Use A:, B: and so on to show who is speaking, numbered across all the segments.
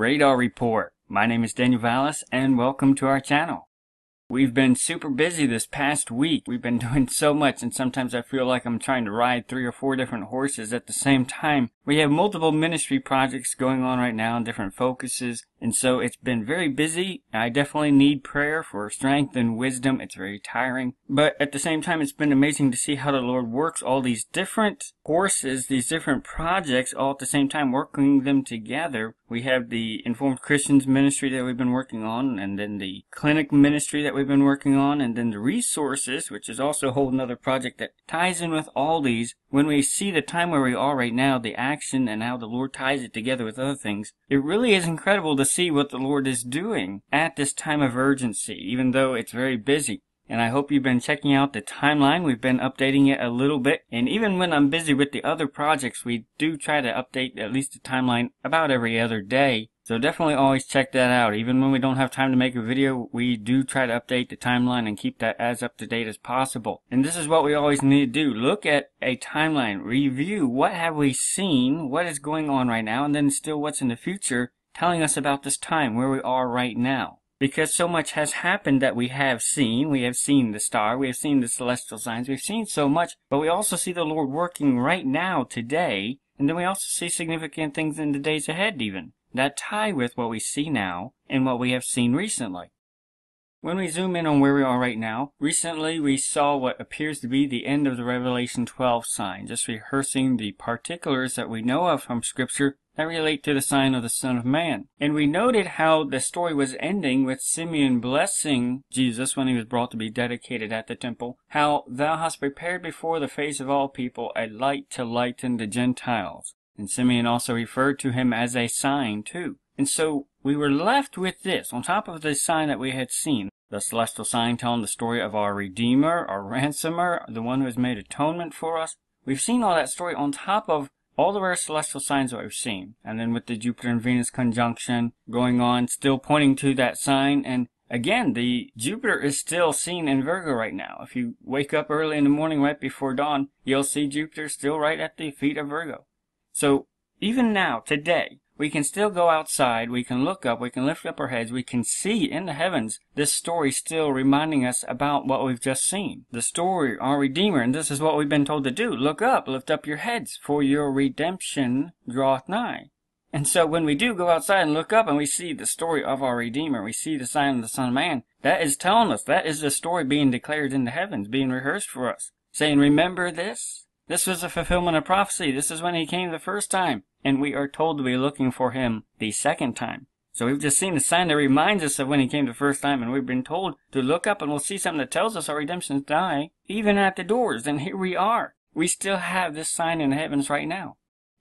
A: Radar Report. My name is Daniel Vallis and welcome to our channel. We've been super busy this past week. We've been doing so much and sometimes I feel like I'm trying to ride 3 or 4 different horses at the same time. We have multiple ministry projects going on right now and different focuses, and so it's been very busy. I definitely need prayer for strength and wisdom. It's very tiring, but at the same time it's been amazing to see how the Lord works all these different horses, these different projects all at the same time, working them together. We have the Informed Christians ministry that we've been working on, and then the clinic ministry that we've been working on, and then the resources, which is also a whole nother project that ties in with all these. When we see the time where we are right now, the action and how the Lord ties it together with other things, it really is incredible to see what the Lord is doing at this time of urgency, even though it's very busy. And I hope you've been checking out the timeline. We've been updating it a little bit. And even when I'm busy with the other projects, we do try to update at least the timeline about every other day. So definitely always check that out. Even when we don't have time to make a video, we do try to update the timeline and keep that as up to date as possible. And this is what we always need to do. Look at a timeline, review what have we seen, what is going on right now, and then still what's in the future, telling us about this time, where we are right now. Because so much has happened that we have seen. We have seen the star, we have seen the celestial signs, we've seen so much, but we also see the Lord working right now, today, and then we also see significant things in the days ahead even, that tie with what we see now and what we have seen recently. When we zoom in on where we are right now, recently we saw what appears to be the end of the Revelation 12 sign, just rehearsing the particulars that we know of from Scripture that relate to the sign of the Son of Man. And we noted how the story was ending with Simeon blessing Jesus when he was brought to be dedicated at the temple, how thou hast prepared before the face of all people a light to lighten the Gentiles. And Simeon also referred to him as a sign too. And so we were left with this, on top of the sign that we had seen, the celestial sign telling the story of our Redeemer, our Ransomer, the one who has made atonement for us. We've seen all that story on top of all the rare celestial signs that we've seen. And then with the Jupiter and Venus conjunction going on, still pointing to that sign. And again, the Jupiter is still seen in Virgo right now. If you wake up early in the morning right before dawn, you'll see Jupiter still right at the feet of Virgo. So even now, today, we can still go outside, we can look up, we can lift up our heads, we can see in the heavens this story still reminding us about what we've just seen. The story, our Redeemer, and this is what we've been told to do. Look up, lift up your heads, for your redemption draweth nigh. And so when we do go outside and look up and we see the story of our Redeemer, we see the sign of the Son of Man, that is telling us, that is the story being declared in the heavens, being rehearsed for us. Saying, remember this? This was a fulfillment of prophecy. This is when he came the first time. And we are told to be looking for him the second time. So we've just seen the sign that reminds us of when he came the first time, and we've been told to look up and we'll see something that tells us our redemption's nigh, even at the doors. And here we are. We still have this sign in the heavens right now.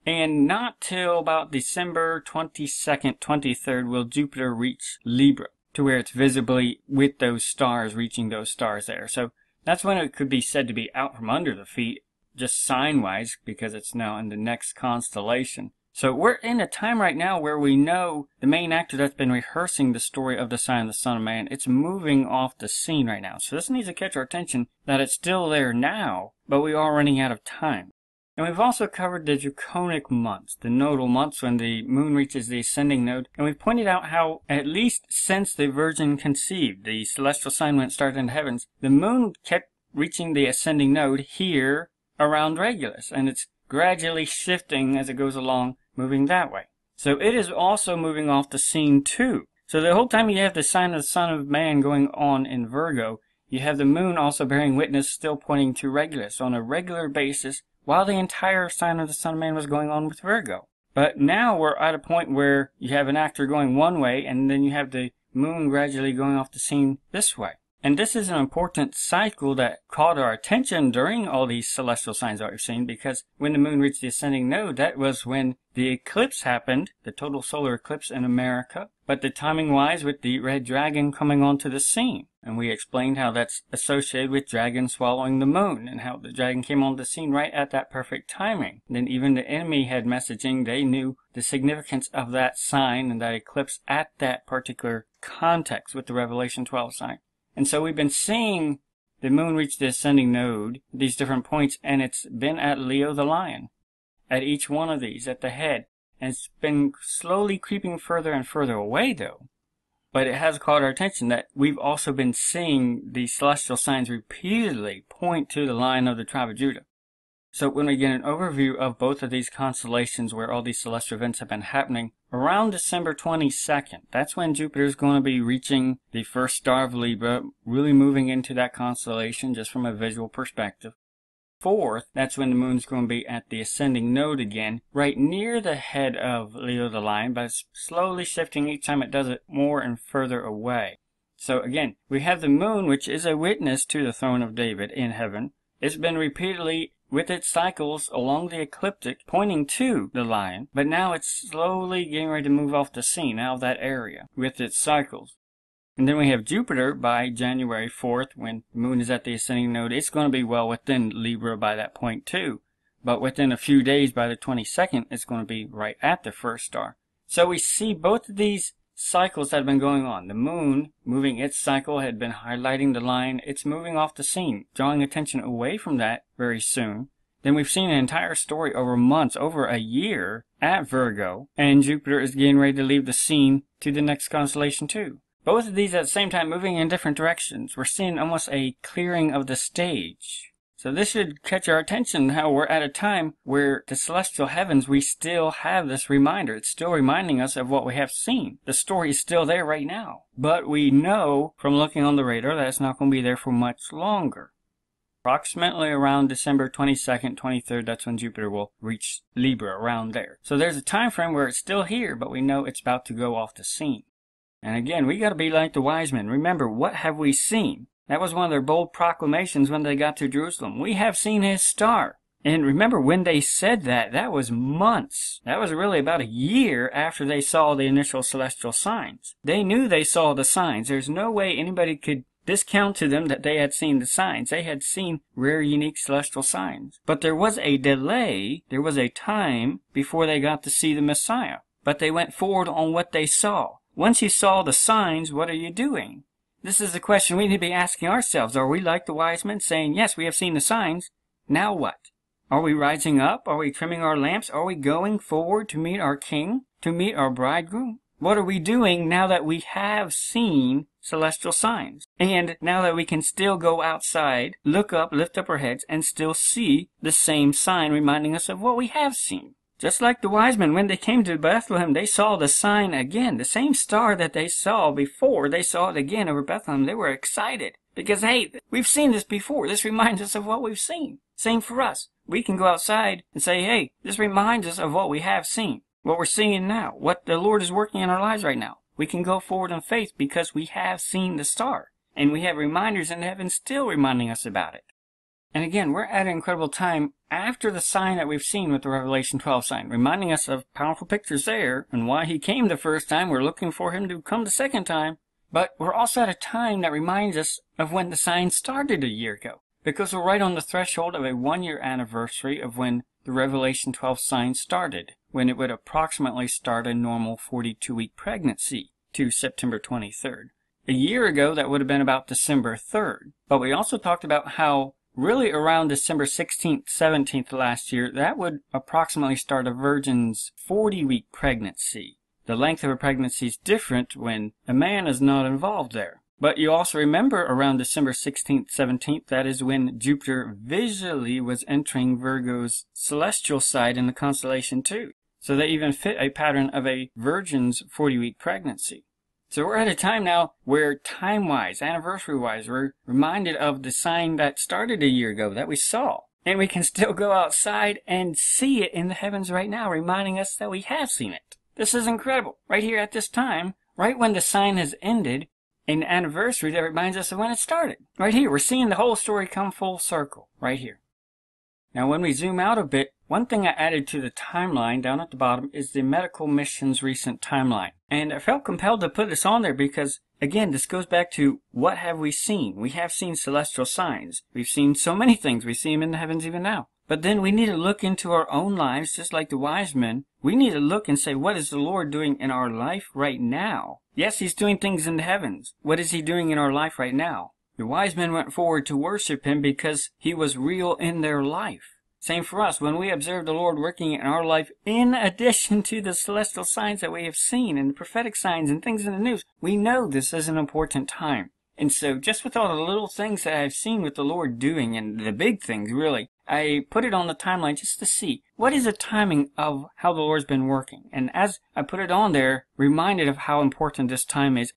A: And not till about December 22nd, 23rd will Jupiter reach Libra, to where it's visibly with those stars, reaching those stars there. So that's when it could be said to be out from under the feet, just sign-wise, because it's now in the next constellation. So we're in a time right now where we know the main actor that's been rehearsing the story of the sign of the Son of Man, it's moving off the scene right now. So this needs to catch our attention that it's still there now, but we are running out of time. And we've also covered the draconic months, the nodal months when the moon reaches the ascending node. And we've pointed out how, at least since the Virgin conceived, the celestial sign when it started in the heavens, the moon kept reaching the ascending node here around Regulus, and it's gradually shifting as it goes along, moving that way. So it is also moving off the scene too. So the whole time you have the sign of the Son of Man going on in Virgo, you have the moon also bearing witness, still pointing to Regulus on a regular basis, while the entire sign of the Son of Man was going on with Virgo. But now we're at a point where you have an actor going one way, and then you have the moon gradually going off the scene this way. And this is an important cycle that caught our attention during all these celestial signs that we've seen, because when the moon reached the ascending node, that was when the eclipse happened, the total solar eclipse in America, but the timing-wise with the red dragon coming onto the scene. And we explained how that's associated with dragon swallowing the moon, and how the dragon came on the scene right at that perfect timing. And then even the enemy had messaging, they knew the significance of that sign and that eclipse at that particular context with the Revelation 12 sign. And so we've been seeing the moon reach the ascending node, these different points, and it's been at Leo the Lion, at each one of these, at the head. And it's been slowly creeping further and further away, though. But it has caught our attention that we've also been seeing the celestial signs repeatedly point to the Lion of the tribe of Judah. So when we get an overview of both of these constellations where all these celestial events have been happening, around December 22nd, that's when Jupiter is going to be reaching the first star of Libra, really moving into that constellation just from a visual perspective. 4th, that's when the moon's going to be at the ascending node again, right near the head of Leo the Lion, but it's slowly shifting each time it does it more and further away. So again, we have the moon, which is a witness to the throne of David in heaven. It's been repeatedly with its cycles along the ecliptic pointing to the lion, but now it's slowly getting ready to move off the scene out of that area with its cycles. And then we have Jupiter by January 4th, when the moon is at the ascending node. It's going to be well within Libra by that point too. But within a few days, by the 22nd, it's going to be right at the first star. So we see both of these cycles that have been going on. The moon, moving its cycle, had been highlighting the line. It's moving off the scene, drawing attention away from that very soon. Then we've seen an entire story over months, over a year, at Virgo, and Jupiter is getting ready to leave the scene to the next constellation too. Both of these at the same time moving in different directions. We're seeing almost a clearing of the stage. So this should catch our attention how we're at a time where the celestial heavens, we still have this reminder. It's still reminding us of what we have seen. The story is still there right now. But we know from looking on the radar that it's not going to be there for much longer. Approximately around December 22nd, 23rd, that's when Jupiter will reach Libra, around there. So there's a time frame where it's still here, but we know it's about to go off the scene. And again, we got to be like the wise men. Remember, what have we seen? That was one of their bold proclamations when they got to Jerusalem. We have seen his star. And remember, when they said that, that was months. That was really about a year after they saw the initial celestial signs. They knew they saw the signs. There's no way anybody could discount to them that they had seen the signs. They had seen rare, unique celestial signs. But there was a delay. There was a time before they got to see the Messiah. But they went forward on what they saw. Once you saw the signs, what are you doing? This is the question we need to be asking ourselves. Are we like the wise men, saying, yes, we have seen the signs. Now what? Are we rising up? Are we trimming our lamps? Are we going forward to meet our King, to meet our bridegroom? What are we doing now that we have seen celestial signs? And now that we can still go outside, look up, lift up our heads, and still see the same sign reminding us of what we have seen. Just like the wise men, when they came to Bethlehem, they saw the sign again. The same star that they saw before, they saw it again over Bethlehem. They were excited because, hey, we've seen this before. This reminds us of what we've seen. Same for us. We can go outside and say, hey, this reminds us of what we have seen, what we're seeing now, what the Lord is working in our lives right now. We can go forward in faith because we have seen the star. And we have reminders in heaven still reminding us about it. And again, we're at an incredible time after the sign that we've seen with the Revelation 12 sign, reminding us of powerful pictures there and why he came the first time. We're looking for him to come the second time. But we're also at a time that reminds us of when the sign started a year ago, because we're right on the threshold of a 1-year anniversary of when the Revelation 12 sign started, when it would approximately start a normal 42-week pregnancy to September 23rd. A year ago, that would have been about December 3rd. But we also talked about how really around December 16th, 17th last year, that would approximately start a virgin's 40-week pregnancy. The length of a pregnancy is different when a man is not involved there. But you also remember around December 16th, 17th, that is when Jupiter visually was entering Virgo's celestial side in the constellation too. So they even fit a pattern of a virgin's 40-week pregnancy. So we're at a time now where time-wise, anniversary-wise, we're reminded of the sign that started a year ago that we saw. And we can still go outside and see it in the heavens right now, reminding us that we have seen it. This is incredible. Right here at this time, right when the sign has ended, an anniversary that reminds us of when it started. Right here, we're seeing the whole story come full circle, right here. Now when we zoom out a bit, one thing I added to the timeline down at the bottom is the medical mission's recent timeline. And I felt compelled to put this on there because, again, this goes back to what have we seen? We have seen celestial signs. We've seen so many things. We see them in the heavens even now. But then we need to look into our own lives, just like the wise men. We need to look and say, what is the Lord doing in our life right now? Yes, he's doing things in the heavens. What is he doing in our life right now? The wise men went forward to worship him because he was real in their life. Same for us. When we observe the Lord working in our life, in addition to the celestial signs that we have seen and the prophetic signs and things in the news, we know this is an important time. And so just with all the little things that I've seen with the Lord doing, and the big things really, I put it on the timeline just to see what is the timing of how the Lord's been working. And as I put it on there, reminded of how important this time is.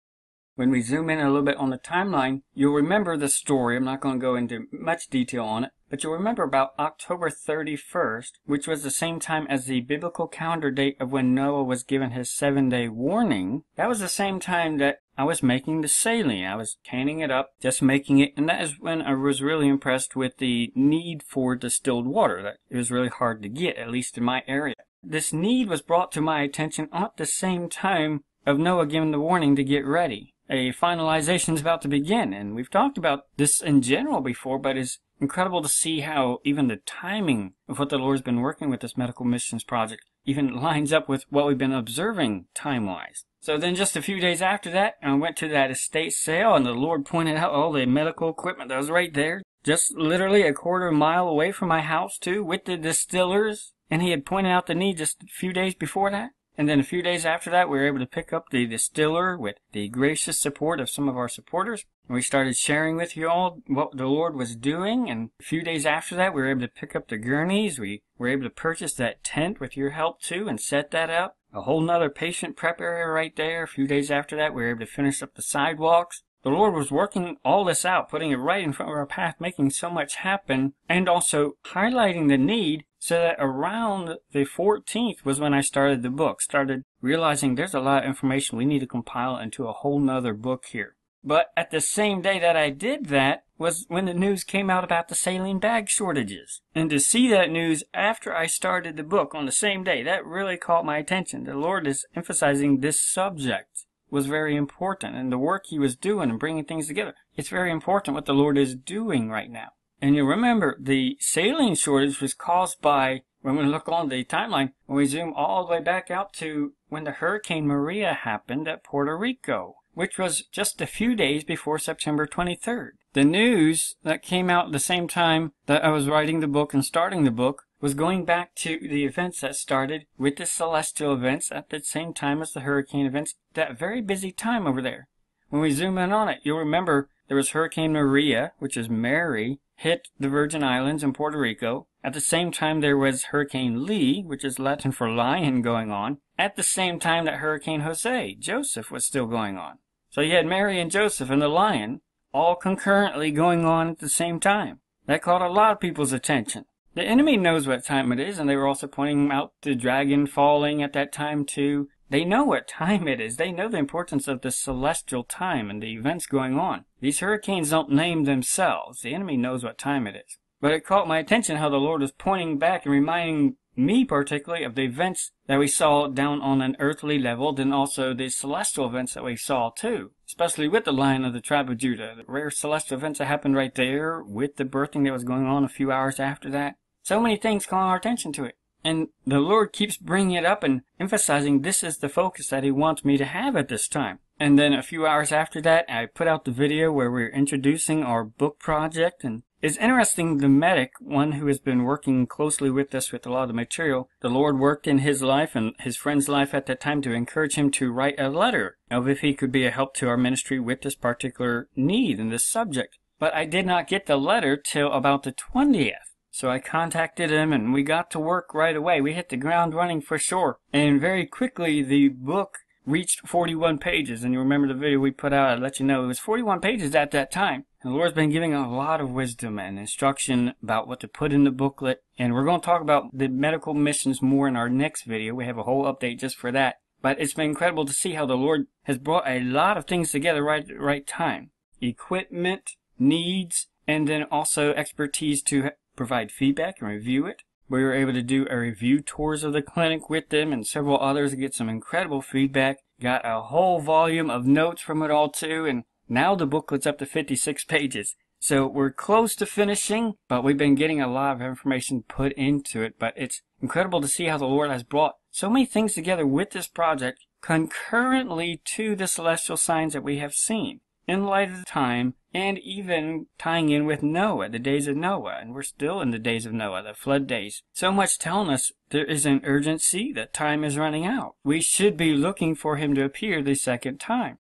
A: When we zoom in a little bit on the timeline, you'll remember the story. I'm not going to go into much detail on it, but you'll remember about October 31st, which was the same time as the biblical calendar date of when Noah was given his 7-day warning. That was the same time that I was making the saline. I was canning it up, just making it, and that is when I was really impressed with the need for distilled water. That it was really hard to get, at least in my area. This need was brought to my attention at the same time of Noah giving the warning to get ready. A finalization is about to begin, and we've talked about this in general before, but it's incredible to see how even the timing of what the Lord's been working with this medical missions project even lines up with what we've been observing time-wise. So then just a few days after that, I went to that estate sale, and the Lord pointed out all the medical equipment that was right there, just literally a quarter mile away from my house too, with the distillers, and he had pointed out the need just a few days before that. And then a few days after that, we were able to pick up the distiller with the gracious support of some of our supporters. And we started sharing with you all what the Lord was doing. And a few days after that, we were able to pick up the gurneys. We were able to purchase that tent with your help too and set that up. A whole nother patient prep area right there. A few days after that, we were able to finish up the sidewalks. The Lord was working all this out, putting it right in front of our path, making so much happen, and also highlighting the need so that around the 14th was when I started the book, started realizing there's a lot of information we need to compile into a whole nother book here. But at the same day that I did that was when the news came out about the saline bag shortages. And to see that news after I started the book on the same day, that really caught my attention. The Lord is emphasizing this subject was very important, and the work he was doing and bringing things together. It's very important what the Lord is doing right now. And you remember the saline shortage was caused by, when we look on the timeline, when we zoom all the way back out to when the Hurricane Maria happened at Puerto Rico, which was just a few days before September 23rd. The news that came out at the same time that I was writing the book and starting the book was going back to the events that started with the celestial events at the same time as the hurricane events, that very busy time over there. When we zoom in on it, you'll remember there was Hurricane Maria, which is Mary, hit the Virgin Islands and Puerto Rico. At the same time, there was Hurricane Lee, which is Latin for lion, going on. At the same time that Hurricane Jose, Joseph, was still going on. So you had Mary and Joseph and the lion all concurrently going on at the same time. That caught a lot of people's attention. The enemy knows what time it is, and they were also pointing out the dragon falling at that time too. They know what time it is. They know the importance of the celestial time and the events going on. These hurricanes don't name themselves. The enemy knows what time it is. But it caught my attention how the Lord was pointing back and reminding me particularly of the events that we saw down on an earthly level, then also the celestial events that we saw too, especially with the Lion of the tribe of Judah. The rare celestial events that happened right there with the birthing that was going on a few hours after that. So many things calling our attention to it. And the Lord keeps bringing it up and emphasizing this is the focus that he wants me to have at this time. And then a few hours after that, I put out the video where we're introducing our book project. And it's interesting, the medic, one who has been working closely with us with a lot of the material, the Lord worked in his life and his friend's life at that time to encourage him to write a letter of if he could be a help to our ministry with this particular need and this subject. But I did not get the letter till about the 20th. So I contacted him and we got to work right away. We hit the ground running for sure. And very quickly the book reached 41 pages. And you remember the video we put out, I let you know it was 41 pages at that time. And the Lord's been giving a lot of wisdom and instruction about what to put in the booklet. And we're going to talk about the medical missions more in our next video. We have a whole update just for that. But it's been incredible to see how the Lord has brought a lot of things together right at the right time. Equipment, needs, and then also expertise to provide feedback and review it. We were able to do a review tours of the clinic with them and several others to get some incredible feedback. Got a whole volume of notes from it all too, and now the booklet's up to 56 pages. So we're close to finishing, but we've been getting a lot of information put into it. But it's incredible to see how the Lord has brought so many things together with this project concurrently to the celestial signs that we have seen. in light of the time, and even tying in with Noah, the days of Noah. And we're still in the days of Noah, the flood days. So much telling us there is an urgency that time is running out. We should be looking for him to appear the second time.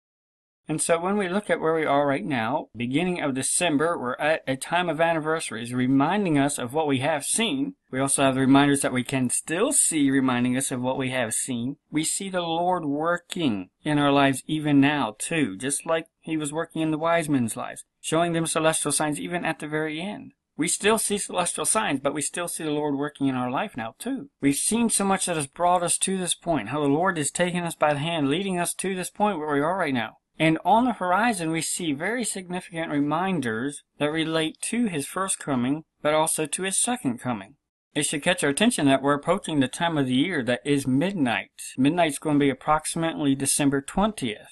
A: And so when we look at where we are right now, beginning of December, we're at a time of anniversaries, reminding us of what we have seen. We also have the reminders that we can still see, reminding us of what we have seen. We see the Lord working in our lives even now, too, just like he was working in the wise men's lives, showing them celestial signs even at the very end. We still see celestial signs, but we still see the Lord working in our life now, too. We've seen so much that has brought us to this point, how the Lord is taking us by the hand, leading us to this point where we are right now. And on the horizon, we see very significant reminders that relate to his first coming, but also to his second coming. It should catch our attention that we're approaching the time of the year that is midnight. Midnight's going to be approximately December 20th.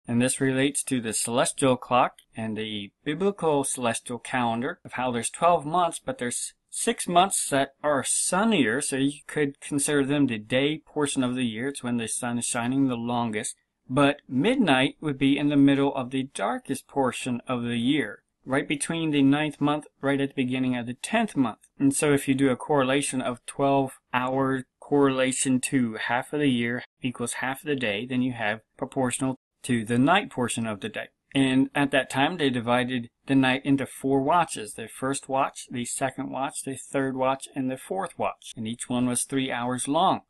A: And this relates to the celestial clock and the biblical celestial calendar of how there's 12 months, but there's 6 months that are sunnier, so you could consider them the day portion of the year. It's when the sun is shining the longest. But midnight would be in the middle of the darkest portion of the year, right between the 9th month, right at the beginning of the 10th month. And so if you do a correlation of 12-hour correlation to half of the year equals half of the day, then you have proportional to the night portion of the day. And at that time, they divided the night into 4 watches. The first watch, the second watch, the third watch, and the fourth watch. And each one was 3 hours long.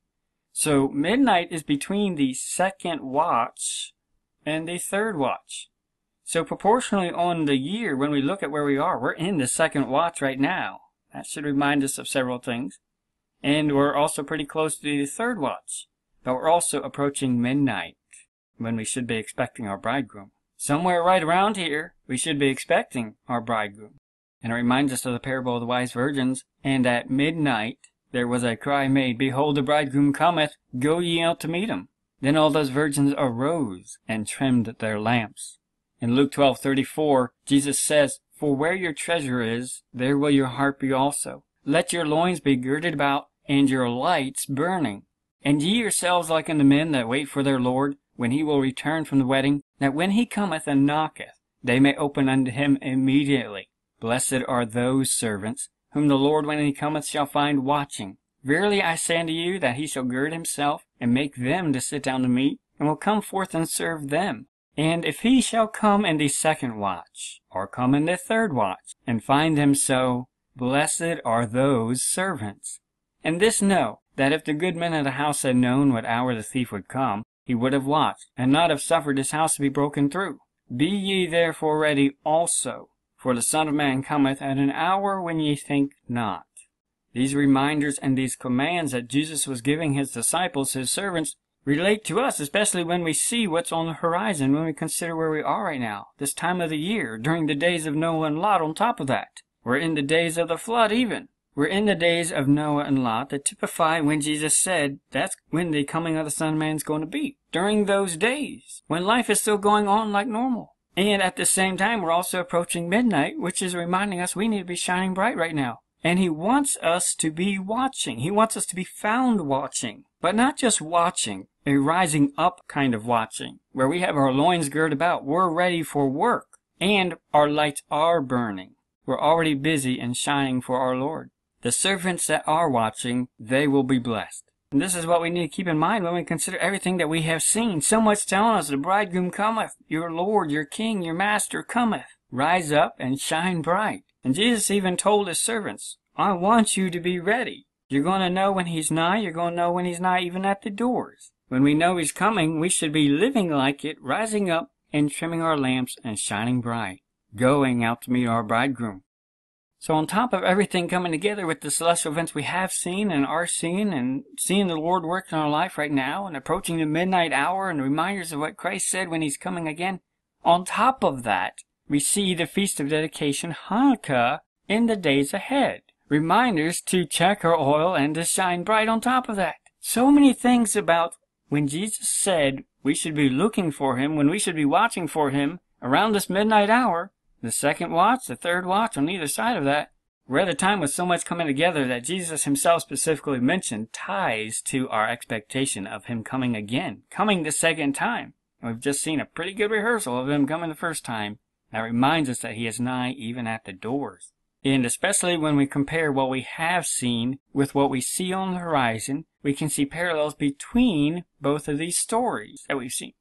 A: So midnight is between the second watch and the third watch. So proportionally on the year, when we look at where we are, we're in the second watch right now. That should remind us of several things. And we're also pretty close to the third watch. But we're also approaching midnight, when we should be expecting our bridegroom. Somewhere right around here, we should be expecting our bridegroom. And it reminds us of the parable of the wise virgins. And at midnight, there was a cry made, Behold, the bridegroom cometh, go ye out to meet him. Then all those virgins arose and trimmed their lamps. In Luke 12:34, Jesus says, For where your treasure is, there will your heart be also. Let your loins be girded about, and your lights burning. And ye yourselves like unto men that wait for their Lord, when he will return from the wedding, that when he cometh and knocketh, they may open unto him immediately. Blessed are those servants, whom the Lord when he cometh shall find watching. Verily I say unto you, that he shall gird himself, and make them to sit down to meat, and will come forth and serve them. And if he shall come in the second watch, or come in the third watch, and find them so, blessed are those servants. And this know, that if the good man of the house had known what hour the thief would come, he would have watched, and not have suffered his house to be broken through. Be ye therefore ready also, for the Son of Man cometh at an hour when ye think not. These reminders and these commands that Jesus was giving his disciples, his servants, relate to us, especially when we see what's on the horizon, when we consider where we are right now, this time of the year, during the days of Noah and Lot on top of that. We're in the days of the flood even. We're in the days of Noah and Lot that typify when Jesus said that's when the coming of the Son of Man is going to be. During those days, when life is still going on like normal. And at the same time, we're also approaching midnight, which is reminding us we need to be shining bright right now. And he wants us to be watching. He wants us to be found watching. But not just watching, a rising up kind of watching, where we have our loins girded about, we're ready for work, and our lights are burning. We're already busy and shining for our Lord. The servants that are watching, they will be blessed. And this is what we need to keep in mind when we consider everything that we have seen. So much telling us the bridegroom cometh, your Lord, your King, your Master cometh. Rise up and shine bright. And Jesus even told his servants, I want you to be ready. You're going to know when he's nigh. You're going to know when he's nigh even at the doors. When we know he's coming, we should be living like it, rising up and trimming our lamps and shining bright, going out to meet our bridegroom. So on top of everything coming together with the celestial events we have seen and are seeing, and seeing the Lord work in our life right now, and approaching the midnight hour and reminders of what Christ said when he's coming again, on top of that, we see the Feast of Dedication, Hanukkah, in the days ahead. Reminders to check our oil and to shine bright on top of that. So many things about when Jesus said we should be looking for him, when we should be watching for him around this midnight hour, the second watch, the third watch, on either side of that, we're at a time with so much coming together that Jesus himself specifically mentioned ties to our expectation of him coming again, coming the second time. And we've just seen a pretty good rehearsal of him coming the first time. That reminds us that he is nigh even at the doors. And especially when we compare what we have seen with what we see on the horizon, we can see parallels between both of these stories that we've seen.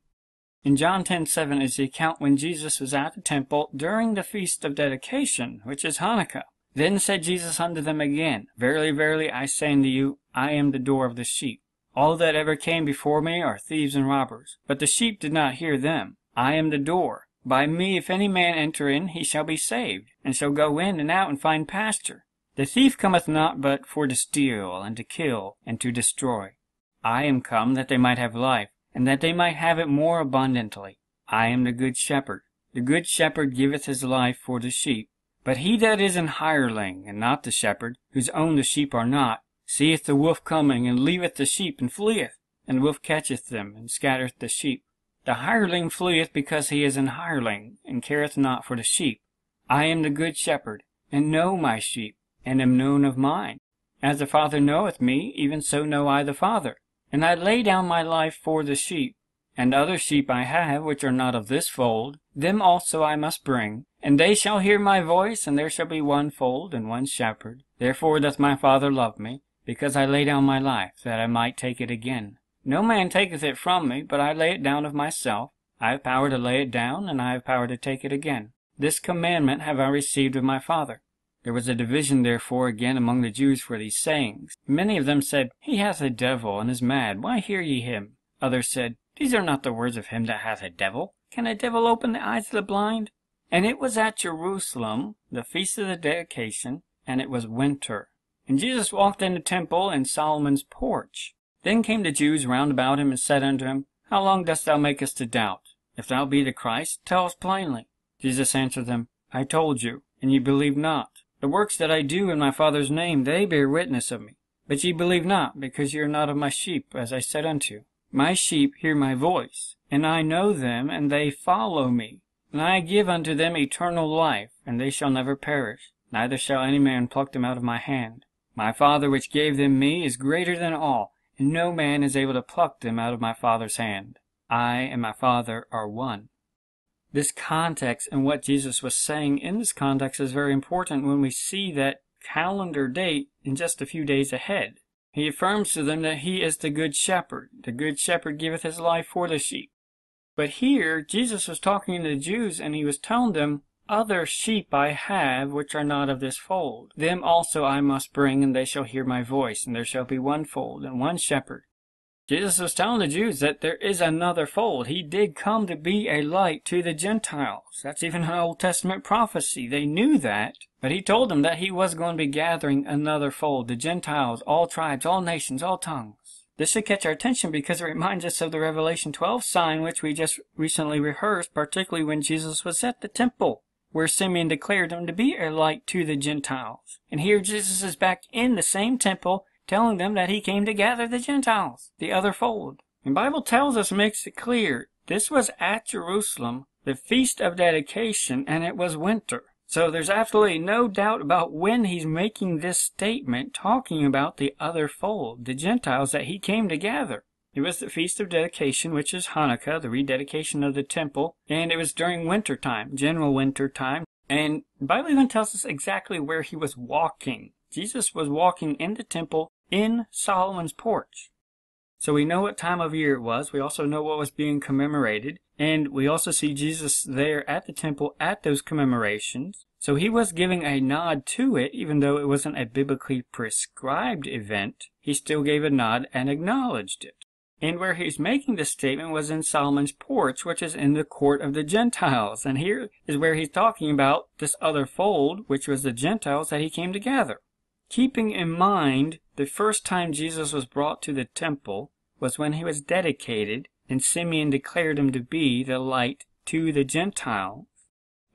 A: In John 10:7 is the account when Jesus was at the temple during the Feast of Dedication, which is Hanukkah. Then said Jesus unto them again, Verily, verily, I say unto you, I am the door of the sheep. All that ever came before me are thieves and robbers, but the sheep did not hear them. I am the door. By me if any man enter in, he shall be saved, and shall go in and out and find pasture. The thief cometh not but for to steal, and to kill, and to destroy. I am come that they might have life, and that they might have it more abundantly. I am the good shepherd. The good shepherd giveth his life for the sheep. But he that is an hireling, and not the shepherd, whose own the sheep are not, seeth the wolf coming, and leaveth the sheep, and fleeth. And the wolf catcheth them, and scattereth the sheep. The hireling fleeth because he is an hireling, and careth not for the sheep. I am the good shepherd, and know my sheep, and am known of mine. As the Father knoweth me, even so know I the Father. And I lay down my life for the sheep. And other sheep I have, which are not of this fold, them also I must bring. And they shall hear my voice, and there shall be one fold, and one shepherd. Therefore doth my Father love me, because I lay down my life, that I might take it again. No man taketh it from me, but I lay it down of myself. I have power to lay it down, and I have power to take it again. This commandment have I received of my Father. There was a division therefore again among the Jews for these sayings. Many of them said, He hath a devil, and is mad. Why hear ye him? Others said, These are not the words of him that hath a devil. Can a devil open the eyes of the blind? And it was at Jerusalem, the feast of the dedication, and it was winter. And Jesus walked in the temple in Solomon's porch. Then came the Jews round about him, and said unto him, How long dost thou make us to doubt? If thou be the Christ, tell us plainly. Jesus answered them, I told you, and ye believe not. The works that I do in my Father's name, they bear witness of me. But ye believe not, because ye are not of my sheep, as I said unto you. My sheep hear my voice, and I know them, and they follow me. And I give unto them eternal life, and they shall never perish, neither shall any man pluck them out of my hand. My Father which gave them me is greater than all, and no man is able to pluck them out of my Father's hand. I and my Father are one. This context and what Jesus was saying in this context is very important when we see that calendar date in just a few days ahead. He affirms to them that he is the good shepherd. The good shepherd giveth his life for the sheep. But here, Jesus was talking to the Jews, and he was telling them, Other sheep I have, which are not of this fold. Them also I must bring, and they shall hear my voice, and there shall be one fold, and one shepherd. Jesus was telling the Jews that there is another fold. He did come to be a light to the Gentiles. That's even an Old Testament prophecy. They knew that, but he told them that he was going to be gathering another fold, the Gentiles, all tribes, all nations, all tongues. This should catch our attention because it reminds us of the Revelation 12 sign which we just recently rehearsed, particularly when Jesus was at the temple, where Simeon declared him to be a light to the Gentiles. And here Jesus is back in the same temple, telling them that he came to gather the Gentiles, the other fold. The Bible tells us, makes it clear, this was at Jerusalem, the Feast of Dedication, and it was winter. So there's absolutely no doubt about when he's making this statement, talking about the other fold, the Gentiles that he came to gather. It was the Feast of Dedication, which is Hanukkah, the rededication of the temple, and it was during winter time, general winter time. And the Bible even tells us exactly where he was walking. Jesus was walking in the temple in Solomon's porch. So we know what time of year it was. We also know what was being commemorated. And we also see Jesus there at the temple at those commemorations. So he was giving a nod to it, even though it wasn't a biblically prescribed event. He still gave a nod and acknowledged it. And where he's making this statement was in Solomon's porch, which is in the court of the Gentiles. And here is where he's talking about this other fold, which was the Gentiles that he came to gather. Keeping in mind, the first time Jesus was brought to the temple was when he was dedicated, and Simeon declared him to be the light to the Gentiles.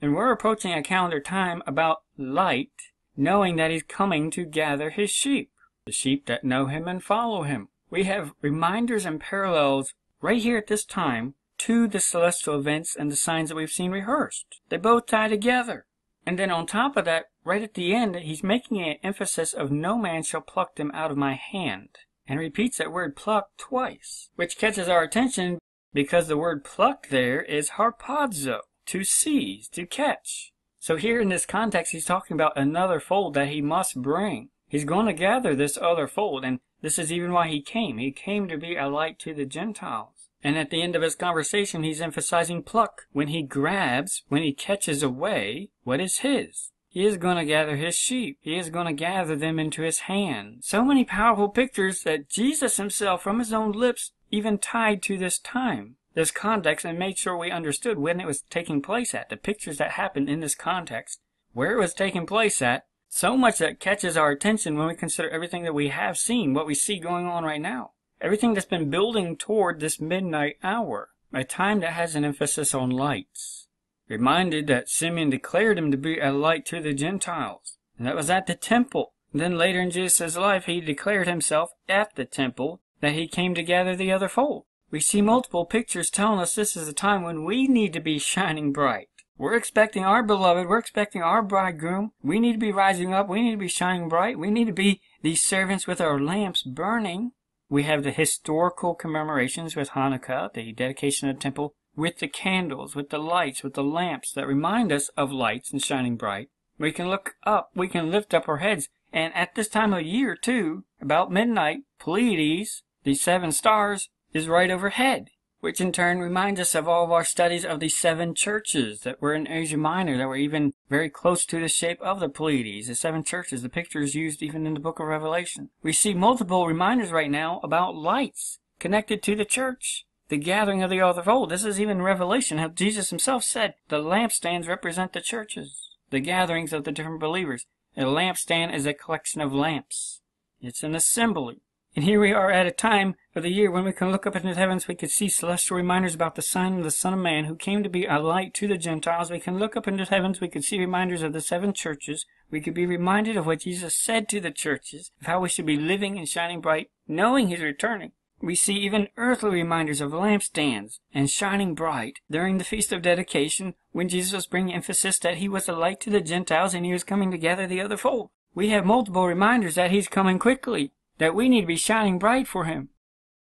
A: And we're approaching a calendar time about light, knowing that he's coming to gather his sheep, the sheep that know him and follow him. We have reminders and parallels right here at this time to the celestial events and the signs that we've seen rehearsed. They both tie together. And then on top of that, right at the end, he's making an emphasis of no man shall pluck them out of my hand. And repeats that word pluck twice, which catches our attention because the word pluck there is harpazo, to seize, to catch. So here in this context, he's talking about another fold that he must bring. He's going to gather this other fold, and this is even why he came. He came to be a light to the Gentiles. And at the end of his conversation, he's emphasizing pluck. When he grabs, when he catches away what is his. He is going to gather his sheep. He is going to gather them into his hand. So many powerful pictures that Jesus himself, from his own lips, even tied to this time, this context, and made sure we understood when it was taking place at. The pictures that happened in this context, where it was taking place at. So much that catches our attention when we consider everything that we have seen, what we see going on right now. Everything that's been building toward this midnight hour, a time that has an emphasis on lights. Reminded that Simeon declared him to be a light to the Gentiles, and that was at the temple. And then later in Jesus' life, he declared himself at the temple that he came to gather the other fold. We see multiple pictures telling us this is a time when we need to be shining bright. We're expecting our beloved, we're expecting our bridegroom. We need to be rising up, we need to be shining bright, we need to be these servants with our lamps burning. We have the historical commemorations with Hanukkah, the dedication of the temple, with the candles, with the lights, with the lamps that remind us of lights and shining bright. We can look up, we can lift up our heads, and at this time of year too, about midnight, Pleiades, the 7 stars, is right overhead, which in turn reminds us of all of our studies of the 7 churches that were in Asia Minor, that were even very close to the shape of the Pleiades, the 7 churches. The picture is used even in the book of Revelation. We see multiple reminders right now about lights connected to the church, the gathering of the other fold. This is even Revelation, how Jesus himself said the lampstands represent the churches, the gatherings of the different believers. A lampstand is a collection of lamps. It's an assembly. And here we are at a time of the year when we can look up into the heavens, we could see celestial reminders about the sign of the Son of Man who came to be a light to the Gentiles. We can look up into the heavens, we could see reminders of the 7 churches. We could be reminded of what Jesus said to the churches, of how we should be living and shining bright, knowing he's returning. We see even earthly reminders of lampstands and shining bright during the Feast of Dedication, when Jesus was bringing emphasis that he was a light to the Gentiles and he was coming to gather the other fold. We have multiple reminders that he's coming quickly, that we need to be shining bright for him.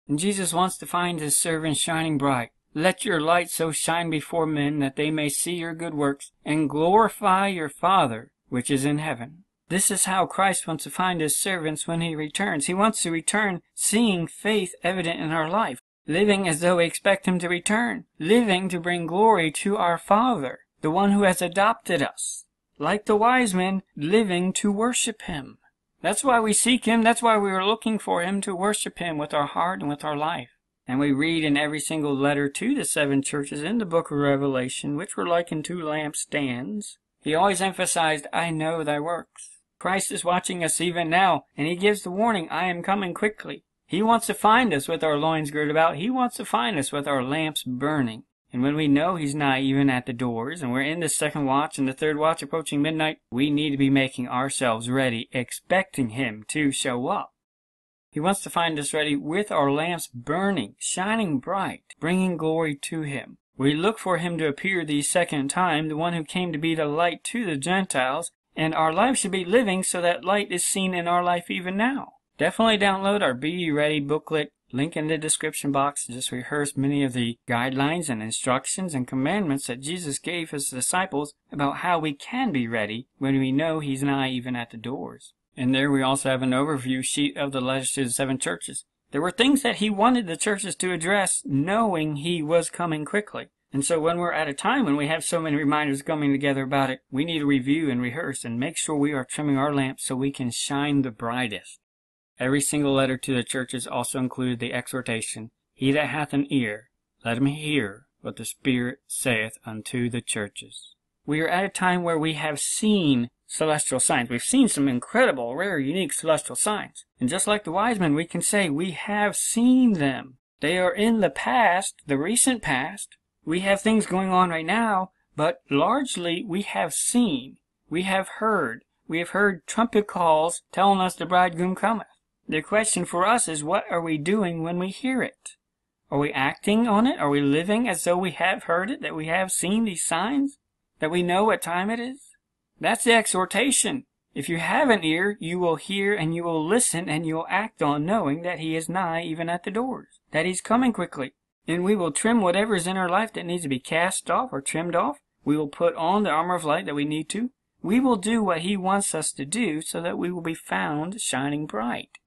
A: And Jesus wants to find his servants shining bright. Let your light so shine before men that they may see your good works and glorify your Father which is in heaven. This is how Christ wants to find his servants when he returns. He wants to return seeing faith evident in our life, living as though we expect him to return, living to bring glory to our Father, the one who has adopted us, like the wise men, living to worship him. That's why we seek him. That's why we are looking for him, to worship him with our heart and with our life. And we read in every single letter to the 7 churches in the book of Revelation, which were likened to lampstands. He always emphasized, I know thy works. Christ is watching us even now, and he gives the warning, I am coming quickly. He wants to find us with our loins girded about. He wants to find us with our lamps burning. And when we know he's nigh even at the doors, and we're in the 2nd watch and the 3rd watch approaching midnight, we need to be making ourselves ready, expecting him to show up. He wants to find us ready with our lamps burning, shining bright, bringing glory to him. We look for him to appear the 2nd time, the one who came to be the light to the Gentiles, and our life should be living so that light is seen in our life even now. Definitely download our Be Ye Ready booklet. Link in the description box. Just rehearse many of the guidelines and instructions and commandments that Jesus gave his disciples about how we can be ready when we know he's nigh even at the doors. And there we also have an overview sheet of the letters to the 7 churches. There were things that he wanted the churches to address, knowing he was coming quickly. And so when we're at a time when we have so many reminders coming together about it, we need to review and rehearse and make sure we are trimming our lamps so we can shine the brightest. Every single letter to the churches also included the exhortation, He that hath an ear, let him hear what the Spirit saith unto the churches. We are at a time where we have seen celestial signs. We've seen some incredible, rare, unique celestial signs. And just like the wise men, we can say we have seen them. They are in the past, the recent past. We have things going on right now, but largely we have seen. We have heard. We have heard trumpet calls telling us the bridegroom cometh. The question for us is, what are we doing when we hear it? Are we acting on it? Are we living as though we have heard it, that we have seen these signs, that we know what time it is? That's the exhortation. If you have an ear, you will hear and you will listen and you will act on, knowing that he is nigh even at the doors, that he's coming quickly. And we will trim whatever is in our life that needs to be cast off or trimmed off. We will put on the armor of light that we need to. We will do what He wants us to do so that we will be found shining bright.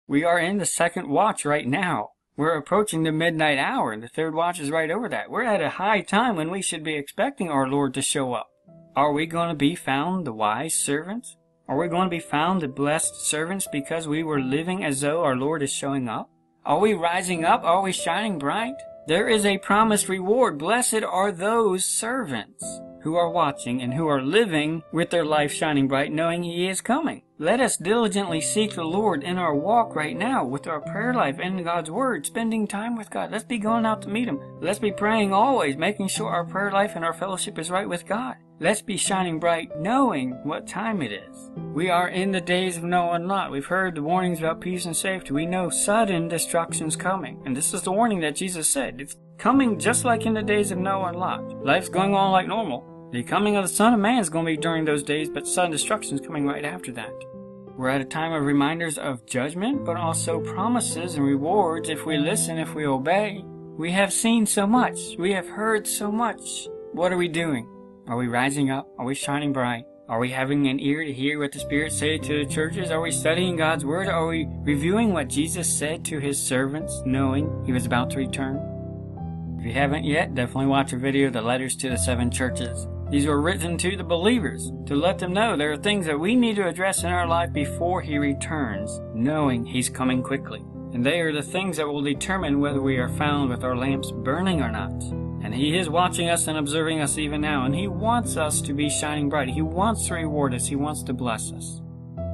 A: We are in the second watch right now. We're approaching the midnight hour, and the third watch is right over that. We're at a high time when we should be expecting our Lord to show up. Are we going to be found the wise servants? Are we going to be found the blessed servants because we were living as though our Lord is showing up? Are we rising up? Are we shining bright? There is a promised reward. Blessed are those servants who are watching and who are living with their life shining bright, knowing He is coming. Let us diligently seek the Lord in our walk right now with our prayer life and God's Word, spending time with God. Let's be going out to meet Him. Let's be praying always, making sure our prayer life and our fellowship is right with God. Let's be shining bright, knowing what time it is. We are in the days of Noah and Lot. We've heard the warnings about peace and safety. We know sudden destruction's coming. And this is the warning that Jesus said. It's coming just like in the days of Noah and Lot. Life's going on like normal. The coming of the Son of Man is going to be during those days, but sudden destruction is coming right after that. We're at a time of reminders of judgment, but also promises and rewards if we listen, if we obey. We have seen so much. We have heard so much. What are we doing? Are we rising up? Are we shining bright? Are we having an ear to hear what the Spirit said to the churches? Are we studying God's Word? Are we reviewing what Jesus said to His servants, knowing He was about to return? If you haven't yet, definitely watch our video, The Letters to the 7 Churches. These were written to the believers to let them know there are things that we need to address in our life before He returns, knowing He's coming quickly. And they are the things that will determine whether we are found with our lamps burning or not. And He is watching us and observing us even now, and He wants us to be shining bright. He wants to reward us. He wants to bless us.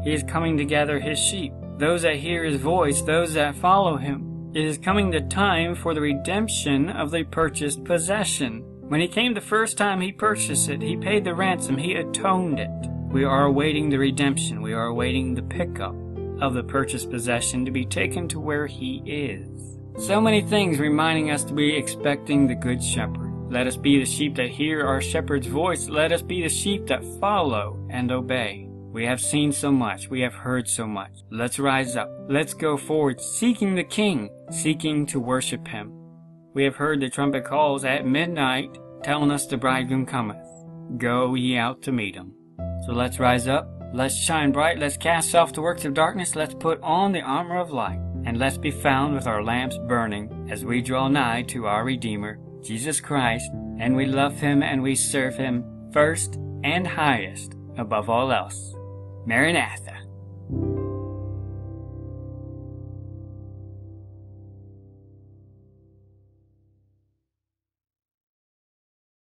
A: He is coming to gather His sheep, those that hear His voice, those that follow Him. It is coming the time for the redemption of the purchased possession. When He came the first time, He purchased it. He paid the ransom. He atoned it. We are awaiting the redemption. We are awaiting the pickup of the purchased possession to be taken to where He is. So many things reminding us to be expecting the Good Shepherd. Let us be the sheep that hear our shepherd's voice. Let us be the sheep that follow and obey. We have seen so much. We have heard so much. Let's rise up. Let's go forward, seeking the King, seeking to worship Him. We have heard the trumpet calls at midnight, telling us the bridegroom cometh. Go ye out to meet Him. So let's rise up. Let's shine bright. Let's cast off the works of darkness. Let's put on the armor of light. And let's be found with our lamps burning as we draw nigh to our Redeemer, Jesus Christ, and we love Him and we serve Him first and highest above all else. Maranatha.